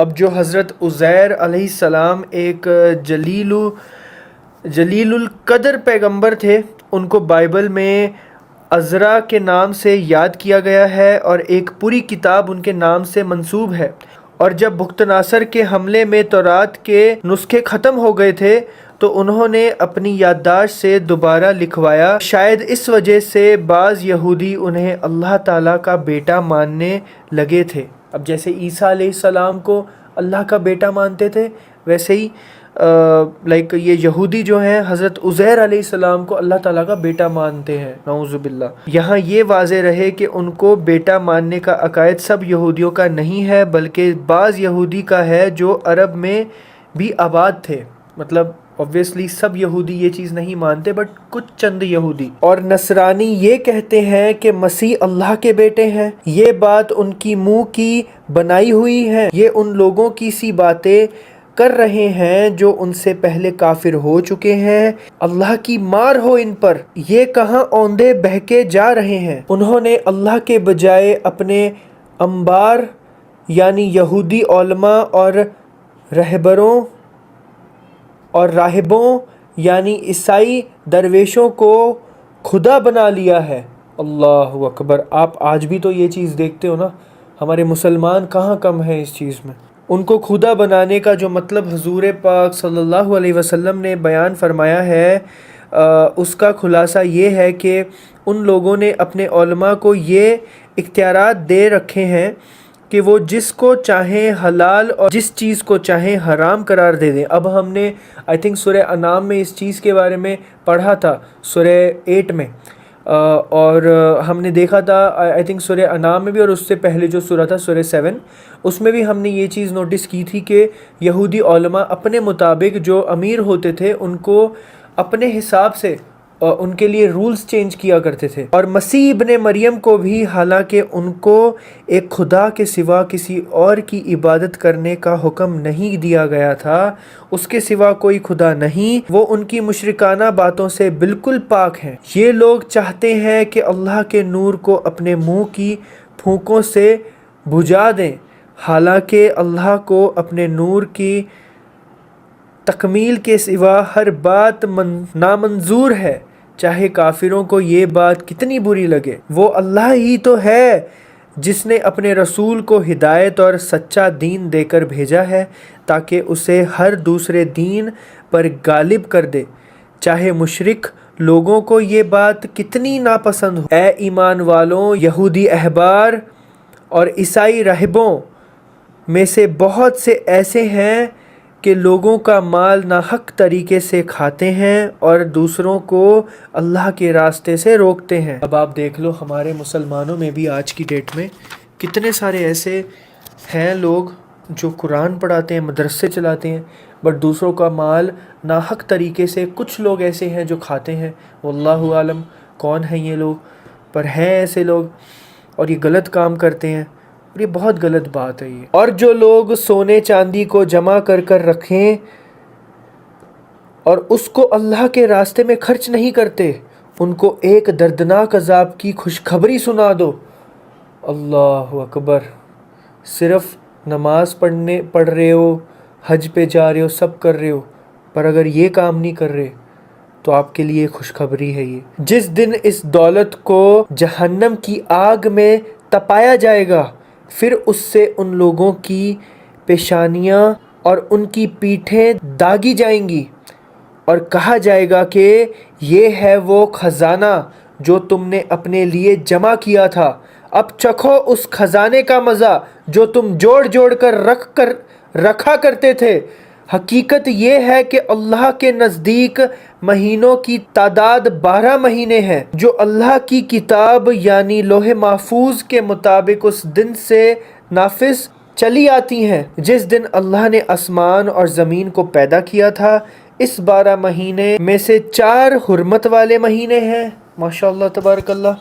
اب جو حضرت عزیر علیہ السلام ایک جلیل القدر پیغمبر تھے، ان کو بائبل میں عزرا کے نام سے یاد کیا گیا ہے اور ایک پوری کتاب ان کے نام سے منسوب ہے۔ اور جب بخت ناصر کے حملے میں تورات کے نسخے ختم ہو گئے تھے تو انہوں نے اپنی یادداشت سے دوبارہ لکھوایا۔ شاید اس وجہ سے بعض یہودی انہیں اللہ تعالیٰ کا بیٹا ماننے لگے تھے۔ اب جیسے عیسیٰ علیہ السلام کو اللہ کا بیٹا مانتے تھے، ویسے ہی یہ یہودی جو ہیں حضرت عزیر علیہ السلام کو اللہ تعالیٰ کا بیٹا مانتے ہیں، نعوذ باللہ۔ یہاں یہ واضح رہے کہ ان کو بیٹا ماننے کا عقائد سب یہودیوں کا نہیں ہے، بلکہ بعض یہودی کا ہے جو عرب میں بھی آباد تھے۔ مطلب obviously سب یہودی یہ چیز نہیں مانتے، بٹ کچھ چند یہودی اور نصرانی یہ کہتے ہیں کہ مسیح اللہ کے بیٹے ہیں۔ یہ بات ان کی منہ کی بنائی ہوئی ہے۔ یہ ان لوگوں کی سی باتیں کر رہے ہیں جو ان سے پہلے کافر ہو چکے ہیں۔ اللہ کی مار ہو ان پر، یہ کہاں اوندھے بہکے جا رہے ہیں۔ انہوں نے اللہ کے بجائے اپنے انبار یعنی یہودی علماء اور رہبروں اور راہبوں یعنی عیسائی درویشوں کو خدا بنا لیا ہے۔ اللہ اکبر۔ آپ آج بھی تو یہ چیز دیکھتے ہو نا، ہمارے مسلمان کہاں کم ہیں اس چیز میں۔ ان کو خدا بنانے کا جو مطلب حضور پاک صلی اللہ علیہ وسلم نے بیان فرمایا ہے، اس کا خلاصہ یہ ہے کہ ان لوگوں نے اپنے علماء کو یہ اختیارات دے رکھے ہیں کہ وہ جس کو چاہیں حلال اور جس چیز کو چاہیں حرام قرار دے دیں۔ اب ہم نے سورہ انعام میں اس چیز کے بارے میں پڑھا تھا، سورہ 8 میں، اور ہم نے دیکھا تھا سورہ انعام میں بھی، اور اس سے پہلے جو سورہ تھا سورہ 7، اس میں بھی ہم نے یہ چیز نوٹس کی تھی کہ یہودی علماء اپنے مطابق جو امیر ہوتے تھے ان کو اپنے حساب سے ان کے لیے رولز چینج کیا کرتے تھے۔ اور مسیح ابن مریم کو بھی، حالانکہ ان کو ایک خدا کے سوا کسی اور کی عبادت کرنے کا حکم نہیں دیا گیا تھا، اس کے سوا کوئی خدا نہیں، وہ ان کی مشرکانہ باتوں سے بالکل پاک ہیں۔ یہ لوگ چاہتے ہیں کہ اللہ کے نور کو اپنے منہ کی پھونکوں سے بجھا دیں، حالانکہ اللہ کو اپنے نور کی تکمیل کے سوا ہر بات نامنظور ہے، چاہے کافروں کو یہ بات کتنی بری لگے۔ وہ اللہ ہی تو ہے جس نے اپنے رسول کو ہدایت اور سچا دین دے کر بھیجا ہے تاکہ اسے ہر دوسرے دین پر غالب کر دے، چاہے مشرک لوگوں کو یہ بات کتنی ناپسند ہو۔ اے ایمان والوں، یہودی احبار اور عیسائی راہبوں میں سے بہت سے ایسے ہیں کہ لوگوں کا مال ناحق طریقے سے کھاتے ہیں اور دوسروں کو اللہ کے راستے سے روکتے ہیں۔ اب آپ دیکھ لو ہمارے مسلمانوں میں بھی آج کی ڈیٹ میں کتنے سارے ایسے ہیں لوگ جو قرآن پڑھاتے ہیں، مدرسے چلاتے ہیں، بٹ دوسروں کا مال ناحق طریقے سے، کچھ لوگ ایسے ہیں جو کھاتے ہیں، واللہ عالم کون ہیں یہ لوگ، پر ہیں ایسے لوگ اور یہ غلط کام کرتے ہیں، اور یہ بہت غلط بات ہے یہ۔ اور جو لوگ سونے چاندی کو جمع کر کر رکھیں اور اس کو اللہ کے راستے میں خرچ نہیں کرتے، ان کو ایک دردناک عذاب کی خوشخبری سنا دو۔ اللہ اکبر۔ صرف نماز پڑھ رہے ہو، حج پہ جا رہے ہو، سب کر رہے ہو، پر اگر یہ کام نہیں کر رہے تو آپ کے لیے خوشخبری ہے یہ۔ جس دن اس دولت کو جہنم کی آگ میں تپایا جائے گا، پھر اس سے ان لوگوں کی پیشانیاں اور ان کی پیٹھیں داغی جائیں گی اور کہا جائے گا کہ یہ ہے وہ خزانہ جو تم نے اپنے لیے جمع کیا تھا، اب چکھو اس خزانے کا مزہ جو تم جوڑ جوڑ کر رکھا کرتے تھے۔ حقیقت یہ ہے کہ اللہ کے نزدیک مہینوں کی تعداد 12 مہینے ہے جو اللہ کی کتاب یعنی لوح محفوظ کے مطابق اس دن سے نافذ چلی آتی ہیں جس دن اللہ نے آسمان اور زمین کو پیدا کیا تھا۔ اس 12 مہینے میں سے 4 حرمت والے مہینے ہیں۔ ماشاءاللہ تبارک اللہ۔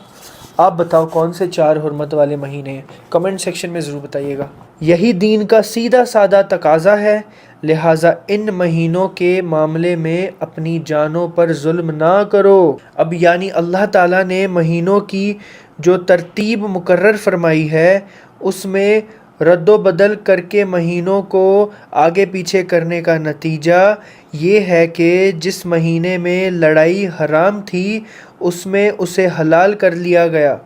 آپ بتاؤ کون سے 4 حرمت والے مہینے ہیں؟ کمنٹ سیکشن میں ضرور بتائیے گا۔ یہی دین کا سیدھا سادہ تقاضا ہے، لہٰذا ان مہینوں کے معاملے میں اپنی جانوں پر ظلم نہ کرو۔ اب یعنی اللہ تعالیٰ نے مہینوں کی جو ترتیب مقرر فرمائی ہے اس میں رد و بدل کر کے مہینوں کو آگے پیچھے کرنے کا نتیجہ یہ ہے کہ جس مہینے میں لڑائی حرام تھی اس میں اسے حلال کر لیا گیا،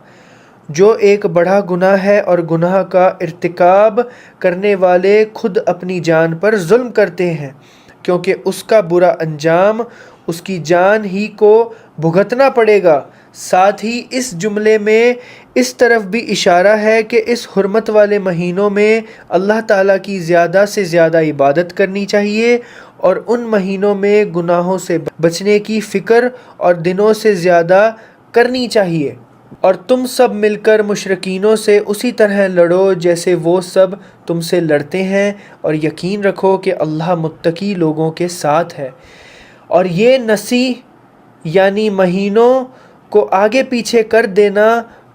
جو ایک بڑا گناہ ہے، اور گناہ کا ارتکاب کرنے والے خود اپنی جان پر ظلم کرتے ہیں، کیونکہ اس کا برا انجام اس کی جان ہی کو بھگتنا پڑے گا۔ ساتھ ہی اس جملے میں اس طرف بھی اشارہ ہے کہ اس حرمت والے مہینوں میں اللہ تعالیٰ کی زیادہ سے زیادہ عبادت کرنی چاہیے، اور ان مہینوں میں گناہوں سے بچنے کی فکر اور دنوں سے زیادہ کرنی چاہیے، اور تم سب مل کر مشرکینوں سے اسی طرح لڑو جیسے وہ سب تم سے لڑتے ہیں، اور یقین رکھو کہ اللہ متقی لوگوں کے ساتھ ہے۔ اور یہ نسی یعنی مہینوں کو آگے پیچھے کر دینا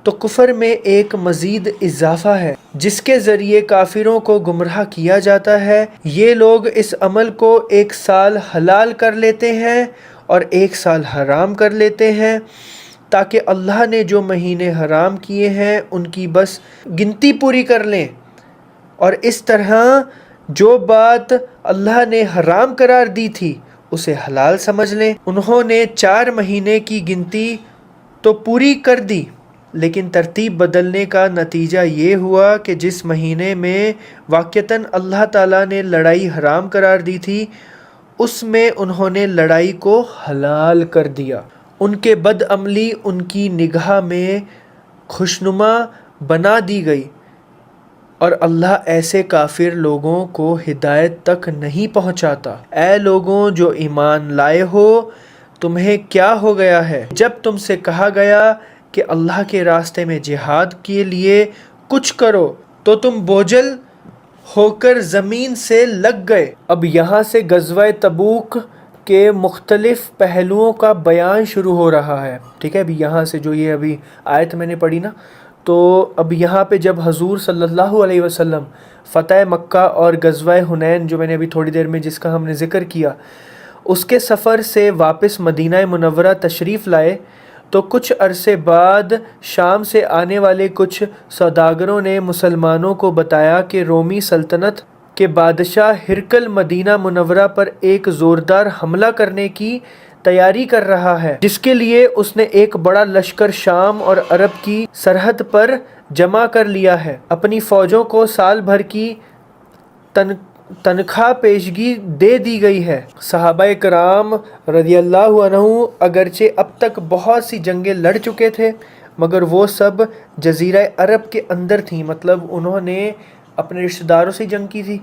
تو کفر میں ایک مزید اضافہ ہے جس کے ذریعے کافروں کو گمراہ کیا جاتا ہے۔ یہ لوگ اس عمل کو ایک سال حلال کر لیتے ہیں اور ایک سال حرام کر لیتے ہیں، تاکہ اللہ نے جو مہینے حرام کیے ہیں ان کی بس گنتی پوری کر لیں، اور اس طرح جو بات اللہ نے حرام قرار دی تھی اسے حلال سمجھ لیں۔ انہوں نے 4 مہینے کی گنتی تو پوری کر دی، لیکن ترتیب بدلنے کا نتیجہ یہ ہوا کہ جس مہینے میں واقعتاً اللہ تعالیٰ نے لڑائی حرام قرار دی تھی اس میں انہوں نے لڑائی کو حلال کر دیا۔ ان کے بد عملی ان کی نگاہ میں خوشنما بنا دی گئی، اور اللہ ایسے کافر لوگوں کو ہدایت تک نہیں پہنچاتا۔ اے لوگوں جو ایمان لائے ہو، تمہیں کیا ہو گیا ہے جب تم سے کہا گیا کہ اللہ کے راستے میں جہاد کے لیے کچھ کرو تو تم بوجھل ہو کر زمین سے لگ گئے۔ اب یہاں سے غزوہ تبوک کے مختلف پہلوؤں کا بیان شروع ہو رہا ہے، ٹھیک ہے۔ ابھی یہاں سے جو یہ ابھی آیت میں نے پڑھی نا، تو اب یہاں پہ جب حضور صلی اللہ علیہ وسلم فتح مکہ اور غزوہ حنین جو میں نے ابھی تھوڑی دیر میں جس کا ہم نے ذکر کیا، اس کے سفر سے واپس مدینہ منورہ تشریف لائے، تو کچھ عرصے بعد شام سے آنے والے کچھ سوداگروں نے مسلمانوں کو بتایا کہ رومی سلطنت کے بادشاہ ہرقل مدینہ منورہ پر ایک زوردار حملہ کرنے کی تیاری کر رہا ہے، جس کے لیے اس نے ایک بڑا لشکر شام اور عرب کی سرحد پر جمع کر لیا ہے۔ اپنی فوجوں کو سال بھر کی تنخواہ پیشگی دے دی گئی ہے۔ صحابہ کرام رضی اللہ عنہ اگرچہ اب تک بہت سی جنگیں لڑ چکے تھے، مگر وہ سب جزیرہ عرب کے اندر تھیں، مطلب انہوں نے اپنے رشتہ داروں سے جنگ کی تھی،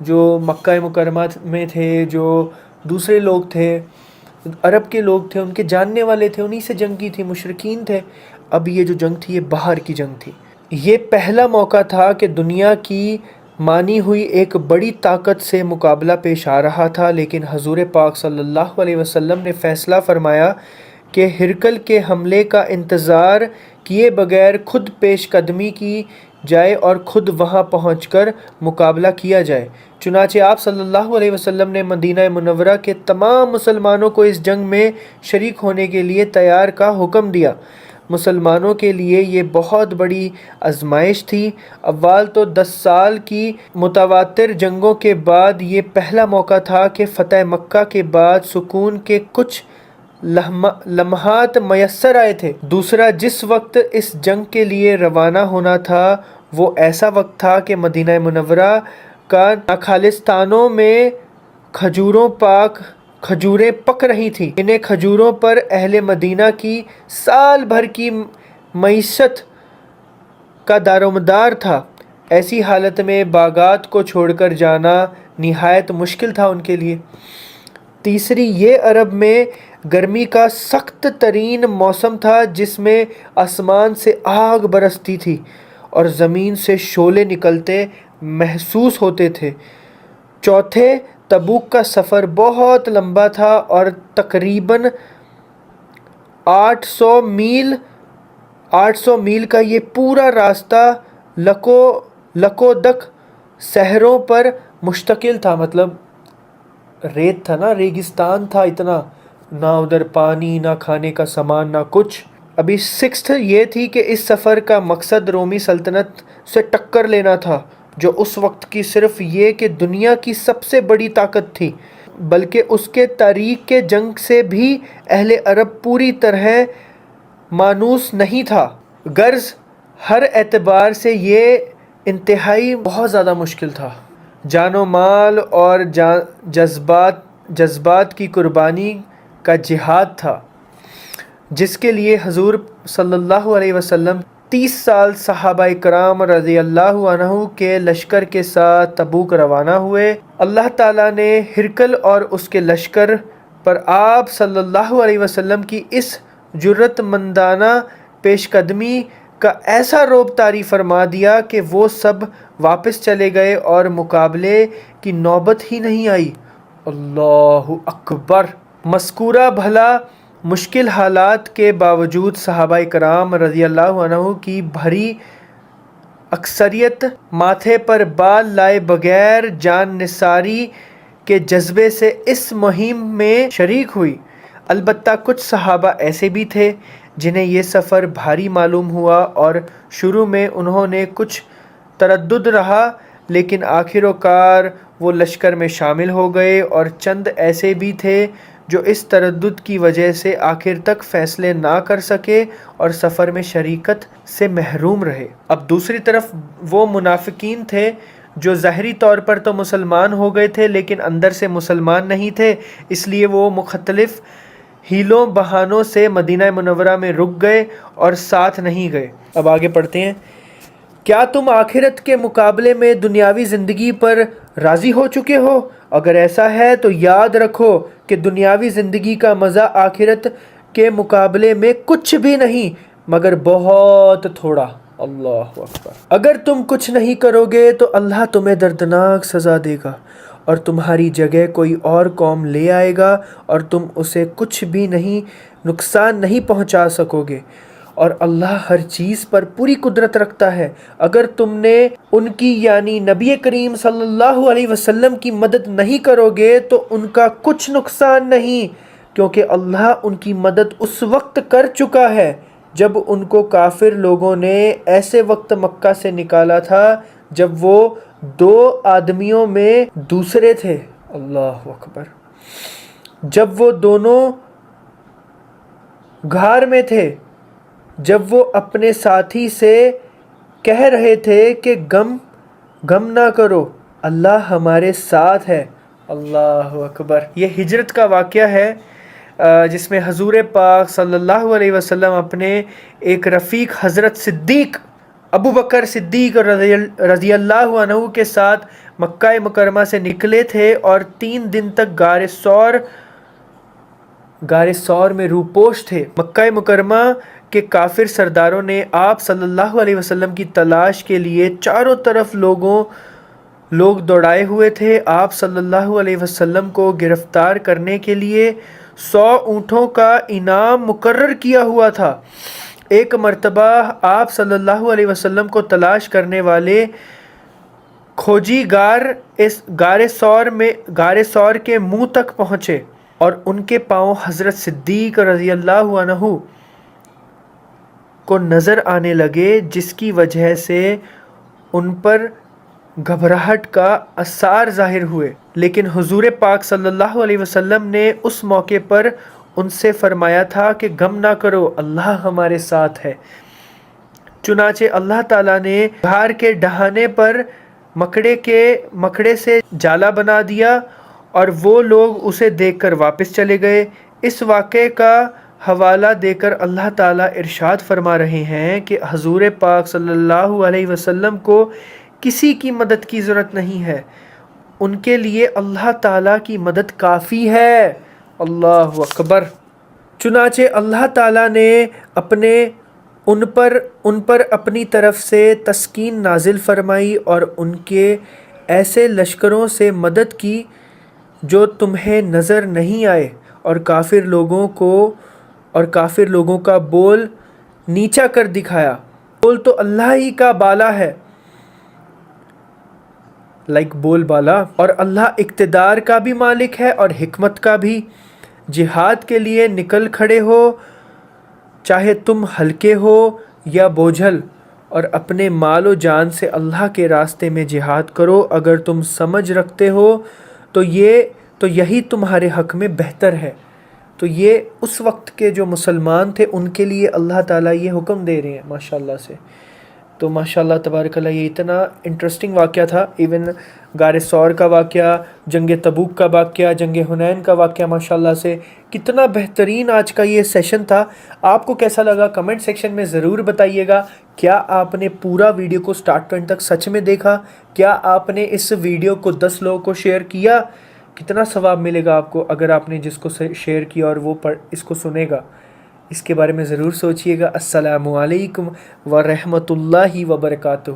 جو مکہ مکرمہ میں تھے، جو دوسرے لوگ تھے، عرب کے لوگ تھے، ان کے جاننے والے تھے، انہی سے جنگ کی تھی، مشرکین تھے۔ اب یہ جو جنگ تھی یہ باہر کی جنگ تھی۔ یہ پہلا موقع تھا کہ دنیا کی مانی ہوئی ایک بڑی طاقت سے مقابلہ پیش آ رہا تھا، لیکن حضور پاک صلی اللہ علیہ وسلم نے فیصلہ فرمایا کہ ہرقل کے حملے کا انتظار کیے بغیر خود پیش قدمی کی جائے اور خود وہاں پہنچ کر مقابلہ کیا جائے۔ چنانچہ آپ صلی اللہ علیہ وسلم نے مدینہ منورہ کے تمام مسلمانوں کو اس جنگ میں شریک ہونے کے لیے تیار کا حکم دیا۔ مسلمانوں کے لیے یہ بہت بڑی آزمائش تھی۔ اول تو 10 سال کی متواتر جنگوں کے بعد یہ پہلا موقع تھا کہ فتح مکہ کے بعد سکون کے کچھ لمحات میسر آئے تھے۔ دوسرا، جس وقت اس جنگ کے لیے روانہ ہونا تھا وہ ایسا وقت تھا کہ مدینہ منورہ کا ناخالستانوں میں کھجوریں پک رہی تھیں۔ انہیں کھجوروں پر اہل مدینہ کی سال بھر کی معیشت کا دارومدار تھا۔ ایسی حالت میں باغات کو چھوڑ کر جانا نہایت مشکل تھا ان کے لیے۔ تیسری، یہ عرب میں گرمی کا سخت ترین موسم تھا، جس میں آسمان سے آگ برستی تھی اور زمین سے شعلے نکلتے محسوس ہوتے تھے۔ چوتھے، تبوک کا سفر بہت لمبا تھا اور تقریباً 800 میل کا یہ پورا راستہ لکودک صحراؤں پر مشتمل تھا، مطلب ریت تھا نا، ریگستان تھا، اتنا نہ ادھر پانی، نہ کھانے کا سامان، نہ کچھ۔ ابھی 6 یہ تھی کہ اس سفر کا مقصد رومی سلطنت سے ٹکر لینا تھا، جو اس وقت کی صرف یہ کہ دنیا کی سب سے بڑی طاقت تھی، بلکہ اس کے تاریخ کے جنگ سے بھی اہل عرب پوری طرح مانوس نہیں تھا۔ غرض ہر اعتبار سے یہ انتہائی بہت زیادہ مشکل تھا۔ جان و مال اور جذبات کی قربانی کا جہاد تھا، جس کے لیے حضور صلی اللہ علیہ وسلم 30 سال صحابہ کرام رضی اللہ عنہ کے لشکر کے ساتھ تبوک روانہ ہوئے۔ اللہ تعالیٰ نے ہرقل اور اس کے لشکر پر آپ صلی اللہ علیہ وسلم کی اس جرأت مندانہ پیش قدمی کا ایسا رعب طاری فرما دیا کہ وہ سب واپس چلے گئے اور مقابلے کی نوبت ہی نہیں آئی۔ اللہ اکبر! مذکورہ بھلا مشکل حالات کے باوجود صحابہ کرام رضی اللہ عنہ کی بھری اکثریت ماتھے پر بال لائے بغیر جان نثاری کے جذبے سے اس مہم میں شریک ہوئی۔ البتہ کچھ صحابہ ایسے بھی تھے جنہیں یہ سفر بھاری معلوم ہوا اور شروع میں انہوں نے کچھ تردد رہا، لیکن آخر کار وہ لشکر میں شامل ہو گئے، اور چند ایسے بھی تھے جو اس تردد کی وجہ سے آخر تک فیصلے نہ کر سکے اور سفر میں شریکت سے محروم رہے۔ اب دوسری طرف وہ منافقین تھے جو ظاہری طور پر تو مسلمان ہو گئے تھے لیکن اندر سے مسلمان نہیں تھے، اس لیے وہ مختلف ہیلوں بہانوں سے مدینہ منورہ میں رک گئے اور ساتھ نہیں گئے۔ اب آگے پڑھتے ہیں۔ کیا تم آخرت کے مقابلے میں دنیاوی زندگی پر راضی ہو چکے ہو؟ اگر ایسا ہے تو یاد رکھو کہ دنیاوی زندگی کا مزہ آخرت کے مقابلے میں کچھ بھی نہیں مگر بہت تھوڑا۔ اللہ اکبر! اگر تم کچھ نہیں کرو گے تو اللہ تمہیں دردناک سزا دے گا اور تمہاری جگہ کوئی اور قوم لے آئے گا اور تم اسے کچھ بھی نقصان نہیں پہنچا سکو گے، اور اللہ ہر چیز پر پوری قدرت رکھتا ہے۔ اگر تم نے ان کی یعنی نبی کریم صلی اللہ علیہ وسلم کی مدد نہیں کرو گے تو ان کا کچھ نقصان نہیں، کیونکہ اللہ ان کی مدد اس وقت کر چکا ہے جب ان کو کافر لوگوں نے ایسے وقت مکہ سے نکالا تھا جب وہ 2 آدمیوں میں دوسرے تھے۔ اللہ اکبر! جب وہ دونوں غار میں تھے، جب وہ اپنے ساتھی سے کہہ رہے تھے کہ غم نہ کرو، اللہ ہمارے ساتھ ہے۔ اللہ اکبر! یہ ہجرت کا واقعہ ہے جس میں حضور پاک صلی اللہ علیہ وسلم اپنے ایک رفیق حضرت صدیق ابو بکر صدیق رضی اللہ عنہ کے ساتھ مکہ مکرمہ سے نکلے تھے اور 3 دن تک غار ثور میں روپوش تھے۔ مکہ مکرمہ کے کافر سرداروں نے آپ صلی اللہ علیہ وسلم کی تلاش کے لیے چاروں طرف لوگ دوڑائے ہوئے تھے۔ آپ صلی اللہ علیہ وسلم کو گرفتار کرنے کے لیے 100 اونٹوں کا انعام مقرر کیا ہوا تھا۔ ایک مرتبہ آپ صلی اللہ علیہ وسلم کو تلاش کرنے والے کھوجی غار ثور کے منہ تک پہنچے اور ان کے پاؤں حضرت صدیق رضی اللہ عنہ کو نظر آنے لگے، جس کی وجہ سے ان پر گھبراہٹ کا آثار ظاہر ہوئے، لیکن حضور پاک صلی اللہ علیہ وسلم نے اس موقع پر ان سے فرمایا تھا کہ غم نہ کرو، اللہ ہمارے ساتھ ہے۔ چنانچہ اللہ تعالیٰ نے غار کے ڈھانے پر مکڑے سے جالا بنا دیا اور وہ لوگ اسے دیکھ کر واپس چلے گئے۔ اس واقعے کا حوالہ دے کر اللہ تعالیٰ ارشاد فرما رہے ہیں کہ حضور پاک صلی اللہ علیہ وسلم کو کسی کی مدد کی ضرورت نہیں ہے، ان کے لیے اللہ تعالیٰ کی مدد کافی ہے۔ اللہ اکبر! چنانچہ اللہ تعالیٰ نے ان پر اپنی طرف سے تسکین نازل فرمائی اور ان کے ایسے لشکروں سے مدد کی جو تمہیں نظر نہیں آئے، اور کافر لوگوں کا بول نیچا کر دکھایا۔ بول تو اللہ ہی کا بالا ہے، بول بالا، اور اللہ اقتدار کا بھی مالک ہے اور حکمت کا بھی۔ جہاد کے لیے نکل کھڑے ہو، چاہے تم ہلکے ہو یا بوجھل، اور اپنے مال و جان سے اللہ کے راستے میں جہاد کرو، اگر تم سمجھ رکھتے ہو تو یہی تمہارے حق میں بہتر ہے۔ تو یہ اس وقت کے جو مسلمان تھے ان کے لیے اللہ تعالیٰ یہ حکم دے رہے ہیں ماشاءاللہ سے۔ تو ماشاءاللہ تبارک اللہ، یہ اتنا انٹرسٹنگ واقعہ تھا۔ ایون غار ثور کا واقعہ، جنگ تبوک کا واقعہ، جنگ حنین کا واقعہ، ماشاءاللہ سے کتنا بہترین آج کا یہ سیشن تھا۔ آپ کو کیسا لگا کمنٹ سیکشن میں ضرور بتائیے گا۔ کیا آپ نے پورا ویڈیو کو سٹارٹ ٹو اینڈ تک سچ میں دیکھا؟ کیا آپ نے اس ویڈیو کو 10 لوگوں کو شیئر کیا؟ کتنا ثواب ملے گا آپ کو اگر آپ نے جس کو شیئر کیا اور وہ اس کو سنے گا؟ اس کے بارے میں ضرور سوچئے گا۔ السلام علیکم ورحمۃ اللہ وبرکاتہ۔